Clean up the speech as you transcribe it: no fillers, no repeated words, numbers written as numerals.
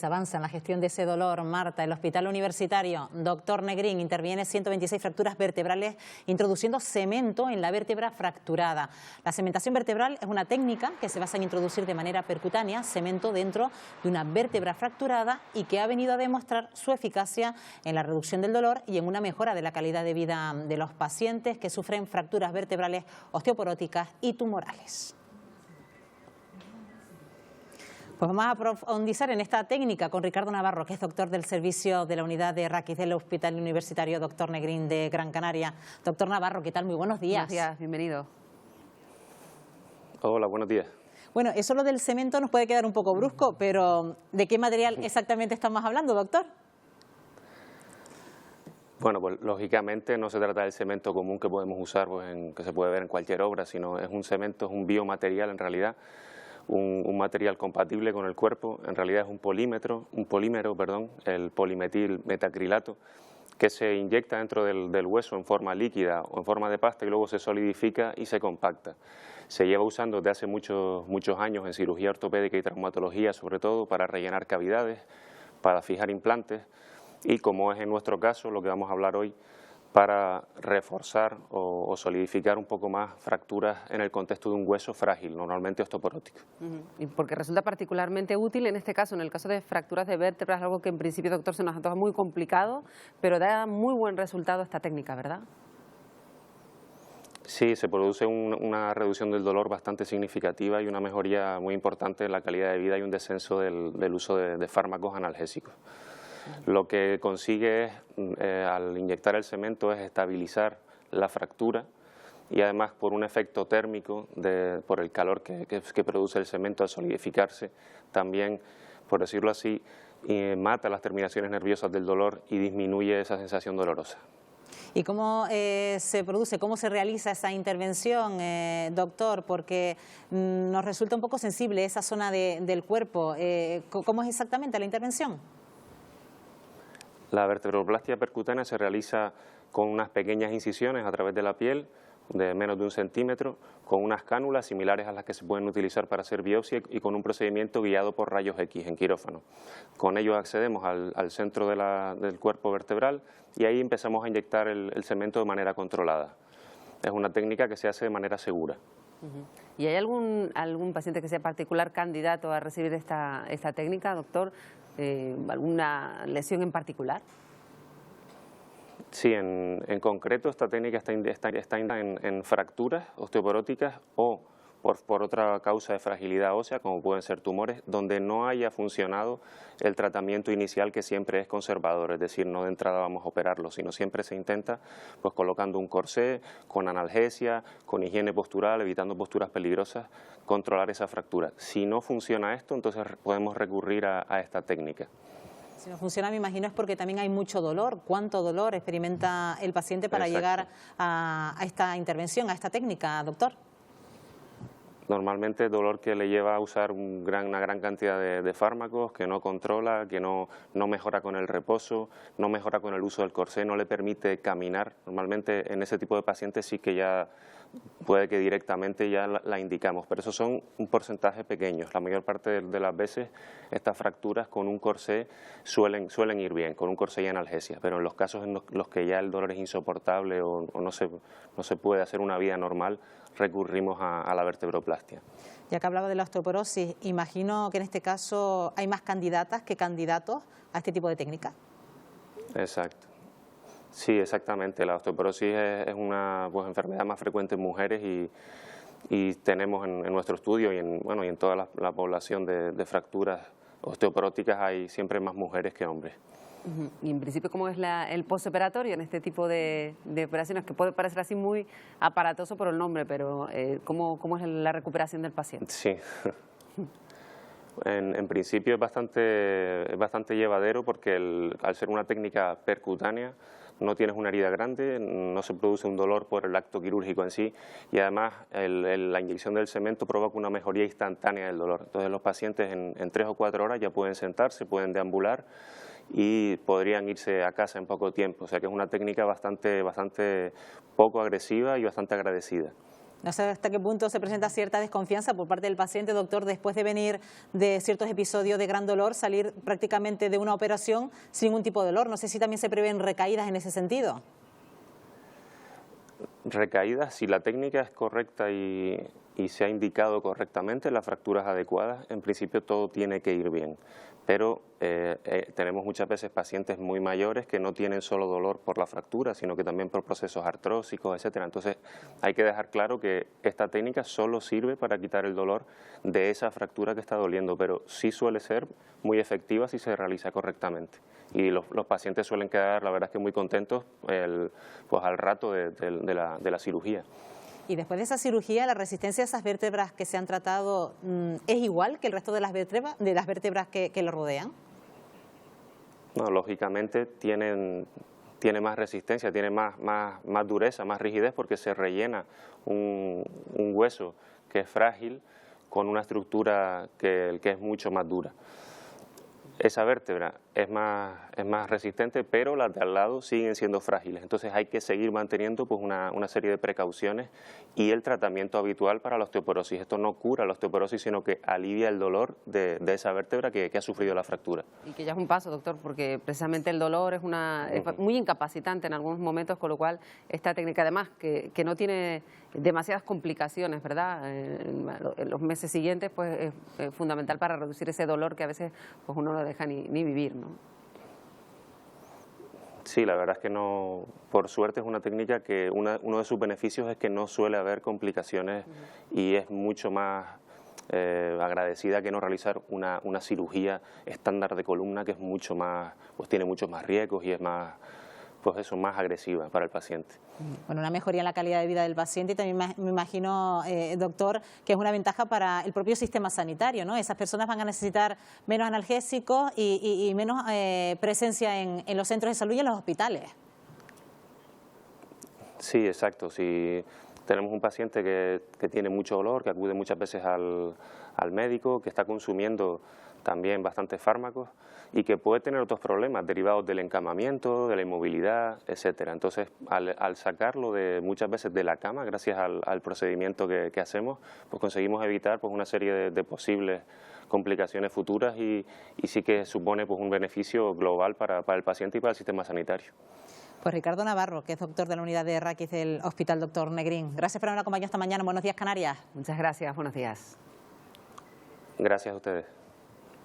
Se avanza en la gestión de ese dolor, Marta. El Hospital Universitario Dr. Negrín interviene 126 fracturas vertebrales introduciendo cemento en la vértebra fracturada. La cementación vertebral es una técnica que se basa en introducir de manera percutánea cemento dentro de una vértebra fracturada y que ha venido a demostrar su eficacia en la reducción del dolor y en una mejora de la calidad de vida de los pacientes que sufren fracturas vertebrales osteoporóticas y tumorales. Pues vamos a profundizar en esta técnica con Ricardo Navarro, que es doctor del servicio de la unidad de raquis del Hospital Universitario Dr. Negrín de Gran Canaria. Doctor Navarro, ¿qué tal? Muy buenos días. Buenos días, bienvenido. Hola, buenos días. Bueno, eso lo del cemento nos puede quedar un poco brusco, pero ¿de qué material exactamente estamos hablando, doctor? Bueno, pues lógicamente no se trata del cemento común que podemos usar, pues, que se puede ver en cualquier obra, sino es un cemento, es un biomaterial en realidad. Un material compatible con el cuerpo, en realidad es un polímero, el polimetil metacrilato, que se inyecta dentro del hueso en forma líquida o en forma de pasta y luego se solidifica y se compacta. Se lleva usando desde hace muchos años en cirugía ortopédica y traumatología, sobre todo para rellenar cavidades, para fijar implantes y, como es en nuestro caso, lo que vamos a hablar hoy, para reforzar o solidificar un poco más fracturas en el contexto de un hueso frágil, normalmente osteoporótico. Y porque resulta particularmente útil en este caso, en el caso de fracturas de vértebras, algo que en principio, doctor, se nos antoja muy complicado, pero da muy buen resultado esta técnica, ¿verdad? Sí, se produce una reducción del dolor bastante significativa y una mejoría muy importante en la calidad de vida y un descenso del uso de fármacos analgésicos. Lo que consigue al inyectar el cemento es estabilizar la fractura y además por un efecto térmico, por el calor que produce el cemento al solidificarse, también, por decirlo así, mata las terminaciones nerviosas del dolor y disminuye esa sensación dolorosa. ¿Y cómo se produce, cómo se realiza esa intervención, doctor? Porque nos resulta un poco sensible esa zona del cuerpo. ¿Cómo es exactamente la intervención? La vertebroplastia percutánea se realiza con unas pequeñas incisiones a través de la piel de menos de 1 centímetro, con unas cánulas similares a las que se pueden utilizar para hacer biopsia y con un procedimiento guiado por rayos X en quirófano. Con ello accedemos al centro del cuerpo vertebral y ahí empezamos a inyectar el cemento de manera controlada. Es una técnica que se hace de manera segura. ¿Y hay algún paciente que sea particular candidato a recibir esta técnica, doctor? ¿Alguna lesión en particular? Sí, en concreto esta técnica está en fracturas osteoporóticas o por otra causa de fragilidad ósea, como pueden ser tumores, donde no haya funcionado el tratamiento inicial, que siempre es conservador, es decir, no de entrada vamos a operarlo, sino siempre se intenta pues colocando un corsé, con analgesia, con higiene postural, evitando posturas peligrosas, controlar esa fractura. Si no funciona esto, entonces podemos recurrir a esta técnica. Si no funciona, me imagino, es porque también hay mucho dolor. ¿Cuánto dolor experimenta el paciente para llegar a esta intervención, a esta técnica, doctor? Normalmente dolor que le lleva a usar una gran cantidad de fármacos, que no controla, que no mejora con el reposo, no mejora con el uso del corsé, no le permite caminar. Normalmente en ese tipo de pacientes sí que ya puede que directamente ya la indicamos, pero esos son un porcentaje pequeño. La mayor parte de las veces estas fracturas con un corsé suelen ir bien, con un corsé y analgesia, pero en los casos en los que ya el dolor es insoportable o no se puede hacer una vida normal, recurrimos a la vertebroplastia. Ya que hablaba de la osteoporosis, imagino que en este caso hay más candidatas que candidatos a este tipo de técnica. Exacto. Sí, exactamente. La osteoporosis es una enfermedad más frecuente en mujeres y tenemos en nuestro estudio y en toda la población de fracturas osteoporóticas hay siempre más mujeres que hombres. Y en principio, ¿cómo es el postoperatorio en este tipo de operaciones? Que puede parecer así muy aparatoso por el nombre, pero ¿cómo es la recuperación del paciente? Sí. En principio es bastante llevadero porque al ser una técnica percutánea no tienes una herida grande, no se produce un dolor por el acto quirúrgico en sí y además la inyección del cemento provoca una mejoría instantánea del dolor. Entonces los pacientes en 3 o 4 horas ya pueden sentarse, pueden deambular y podrían irse a casa en poco tiempo. O sea que es una técnica bastante poco agresiva y bastante agradecida. No sé hasta qué punto se presenta cierta desconfianza por parte del paciente, doctor, después de venir de ciertos episodios de gran dolor, salir prácticamente de una operación sin ningún tipo de dolor. No sé si también se prevén recaídas en ese sentido. Recaídas, si la técnica es correcta y se ha indicado correctamente, las fracturas adecuadas, en principio todo tiene que ir bien. Pero tenemos muchas veces pacientes muy mayores que no tienen solo dolor por la fractura, sino que también por procesos artrósicos, etcétera. Entonces hay que dejar claro que esta técnica solo sirve para quitar el dolor de esa fractura que está doliendo, pero sí suele ser muy efectiva si se realiza correctamente. Y los pacientes suelen quedar, la verdad es que muy contentos pues al rato de la cirugía. Y después de esa cirugía, ¿la resistencia a esas vértebras que se han tratado es igual que el resto de las vértebras que lo rodean? No, lógicamente tiene más resistencia, tiene más dureza, más rigidez, porque se rellena un hueso que es frágil con una estructura que es mucho más dura. Esa vértebra es más resistente, pero las de al lado siguen siendo frágiles. Entonces hay que seguir manteniendo pues una serie de precauciones y el tratamiento habitual para la osteoporosis. Esto no cura la osteoporosis, sino que alivia el dolor de esa vértebra que ha sufrido la fractura. Y que ya es un paso, doctor, porque precisamente el dolor es muy incapacitante en algunos momentos, con lo cual esta técnica, además, que no tiene demasiadas complicaciones, ¿verdad? En los meses siguientes pues es fundamental para reducir ese dolor que a veces pues uno no deja ni vivir, ¿no? Sí, la verdad es que no, por suerte es una técnica que uno de sus beneficios es que no suele haber complicaciones y es mucho más agradecida que no realizar una cirugía estándar de columna, que es mucho más, pues tiene muchos más riesgos y es más, pues eso, más agresiva para el paciente. Bueno, una mejoría en la calidad de vida del paciente y también me imagino, doctor, que es una ventaja para el propio sistema sanitario, ¿no? Esas personas van a necesitar menos analgésicos y menos presencia en los centros de salud y en los hospitales. Sí, exacto. Si tenemos un paciente que tiene mucho dolor, que acude muchas veces al médico, que está consumiendo también bastantes fármacos y que puede tener otros problemas derivados del encamamiento, de la inmovilidad, etcétera. Entonces, al sacarlo muchas veces de la cama, gracias al procedimiento que hacemos, pues conseguimos evitar pues una serie de posibles complicaciones futuras y sí que supone pues un beneficio global para el paciente y para el sistema sanitario. Pues Ricardo Navarro, que es doctor de la unidad de raquis del Hospital Dr. Negrín. Gracias por haberme acompañado esta mañana. Buenos días, Canarias. Muchas gracias, buenos días. Gracias a ustedes.